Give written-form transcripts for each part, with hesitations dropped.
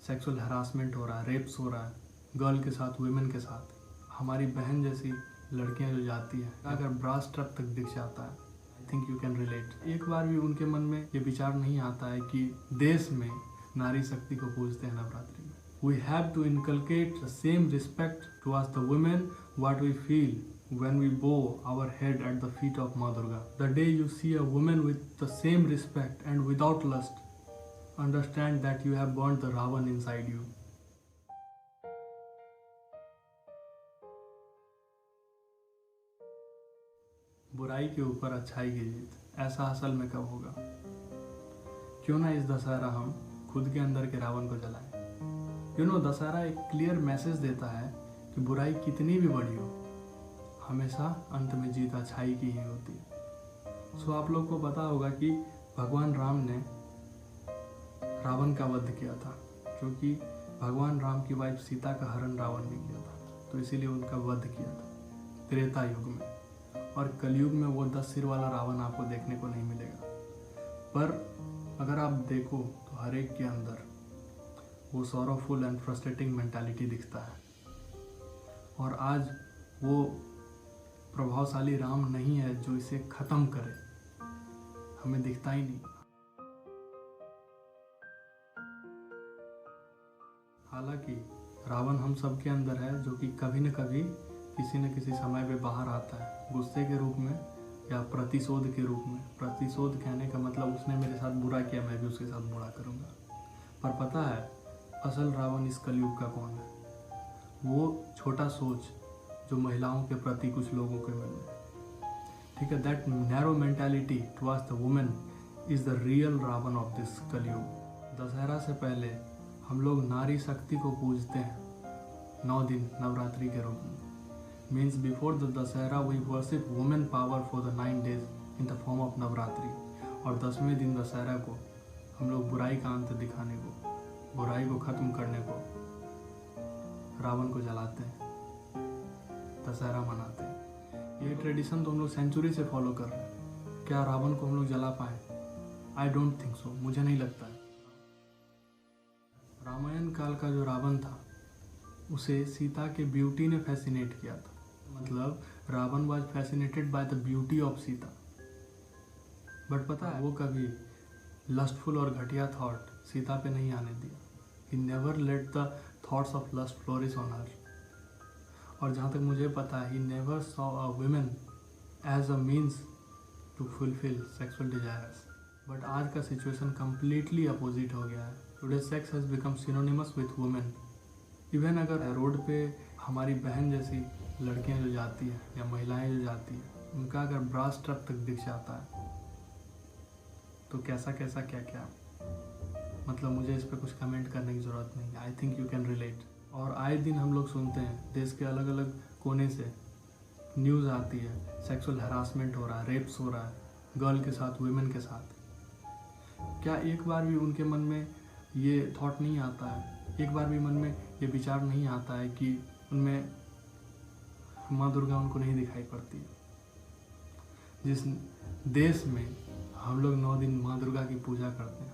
Sexual harassment हो रहा है, रेप्स हो रहा है गर्ल के साथ, वुमेन के साथ। हमारी बहन जैसी लड़कियां जो जाती हैं, अगर ब्रास ट्रक तक दिख जाता है, I think you can relate. एक बार भी उनके मन में ये विचार नहीं आता है कि देश में नारी शक्ति को पूजते हैं नवरात्रि में। We have to inculcate the same respect towards the women what we feel when we bow our head at the feet of Ma Durga. The day you see a woman with the same respect and without lust, understand that you have burnt the Ravan inside you. बुराई के ऊपर अच्छाई की जीत, ऐसा असल में कब होगा? क्यों ना इस दशहरा हम खुद के अंदर के रावण को जलाएं। दशहरा एक क्लियर मैसेज देता है कि बुराई कितनी भी बड़ी हो, हमेशा अंत में जीत अच्छाई की ही होती है। सो आप लोग को पता होगा कि भगवान राम ने रावण का वध किया था, क्योंकि भगवान राम की वाइफ सीता का हरण रावण ने किया था, तो इसीलिए उनका वध किया था त्रेता युग में। और कलयुग में वो 10 सिर वाला रावण आपको देखने को नहीं मिलेगा। पर अगर आप देखो तो हर एक के अंदर वो सॉरोफुल एंड फ्रस्ट्रेटिंग मेंटालिटी दिखता है। और आज वो प्रभावशाली राम नहीं है जो इसे खत्म करे, हमें दिखता ही नहीं। हालांकि रावण हम सब के अंदर है, जो कि कभी न कभी किसी न किसी समय पे बाहर आता है, गुस्से के रूप में या प्रतिशोध के रूप में। प्रतिशोध कहने का मतलब उसने मेरे साथ बुरा किया, मैं भी उसके साथ बुरा करूँगा। पर पता है असल रावण इस कलयुग का कौन है? वो छोटा सोच जो महिलाओं के प्रति कुछ लोगों के मन में, ठीक है, that narrow mentality towards the women is the real Ravana of this Kaliyug. Dussehra से पहले हम लोग नारी शक्ति को पूजते हैं 9 दिन नवरात्रि के रूप में। Means before the Dussehra we worship women power for the 9 days in the form of Navratri. और 10वें दिन दशहरा को हम लोग बुराई का अंत दिखाने को, बुराई को खत्म करने को रावण को जलाते हैं, दशहरा मनाते हैं। ये ट्रेडिशन तो हम लोग सेंचुरी से फॉलो कर रहे हैं। क्या रावण को हम लोग जला पाए? आई डोंट थिंक सो, मुझे नहीं लगता है। रामायण काल का जो रावण था उसे सीता के ब्यूटी ने फैसिनेट किया था। मतलब Ravana was fascinated by the beauty of Sita. But पता है वो कभी लस्टफुल और घटिया थॉट सीता पे नहीं आने दिया। He never let the thoughts of lust flourish on her. और जहाँ तक मुझे पता है, he never saw a woman as a means to fulfill sexual desires. But आज का सिचुएशन completely opposite हो गया है। Today sex has become synonymous with women. Even अगर रोड पे हमारी बहन जैसी लड़कियाँ जो जाती हैं या महिलाएं जो जाती हैं, उनका अगर ब्रास ट्रक तक दिख जाता है तो कैसा कैसा क्या क्या, मतलब मुझे इस पर कुछ कमेंट करने की ज़रूरत नहीं। I think you can relate. और आए दिन हम लोग सुनते हैं, देश के अलग अलग कोने से न्यूज़ आती है, सेक्सुअल हरासमेंट हो रहा है, रेप्स हो रहा है गर्ल के साथ, वुमेन के साथ। क्या एक बार भी उनके मन में ये थॉट नहीं आता है, एक बार भी मन में ये विचार नहीं आता है कि उनमें माँ दुर्गा उनको नहीं दिखाई पड़ती? जिस देश में हम लोग 9 दिन माँ दुर्गा की पूजा करते हैं,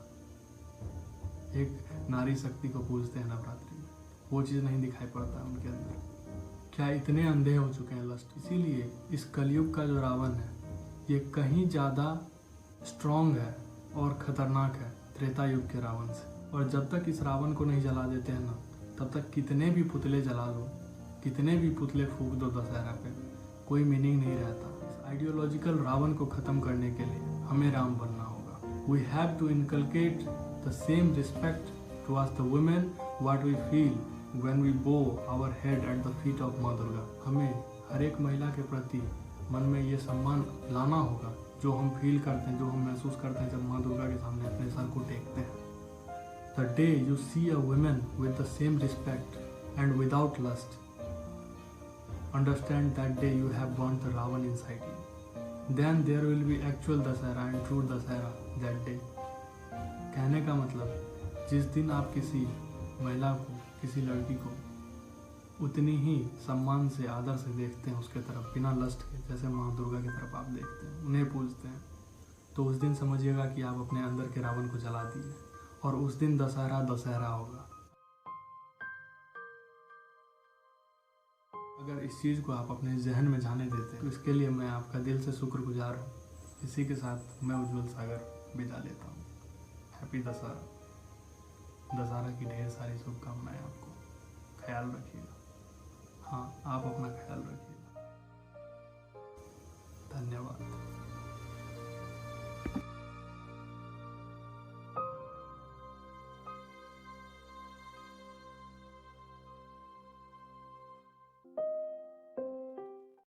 एक नारी शक्ति को पूजते हैं नवरात्रि में, वो चीज़ नहीं दिखाई पड़ता उनके अंदर। क्या इतने अंधे हो चुके हैं लस्ट? इसीलिए इस कलयुग का जो रावण है ये कहीं ज़्यादा स्ट्रॉन्ग है और ख़तरनाक है त्रेता युग के रावण से। और जब तक इस रावण को नहीं जला देते हैं ना, तब तक कितने भी पुतले जला लो, कितने भी पुतले फूंक दो दशहरा पे, कोई मीनिंग नहीं रहता। इस आइडियोलॉजिकल रावण को ख़त्म करने के लिए हमें राम बनना होगा। We have to inculcate the same respect towards the women what we feel when we bow our head at the feet of माँ दुर्गा। हमें हर एक महिला के प्रति मन में ये सम्मान लाना होगा जो हम फील करते हैं, जो हम महसूस करते हैं जब माँ दुर्गा के सामने अपने सर को टेकते हैं। The day you see a woman with the same respect and without lust, understand that day you have burnt the Ravan inside you. Then there will be actual Dasahara and true Dasahara that day. कहने का मतलब जिस दिन आप किसी महिला को, किसी लड़की को उतनी ही सम्मान से, आदर से देखते हैं उसके तरफ, बिना लस्ट के, जैसे माँ दुर्गा की तरफ आप देखते हैं, उन्हें पूजते हैं, तो उस दिन समझिएगा कि आप अपने अंदर के रावण को जला दिए और उस दिन दशहरा होगा। अगर इस चीज़ को आप अपने जहन में जाने देते तो इसके लिए मैं आपका दिल से शुक्रगुजार हूँ। इसी के साथ मैं उज्जवल सागर विदा लेता हूँ। हैप्पी दशहरा। दशहरा की ढेर सारी शुभकामनाएं आपको। ख्याल रखिएगा। हाँ, आप अपना ख्याल रखिएगा। धन्यवाद।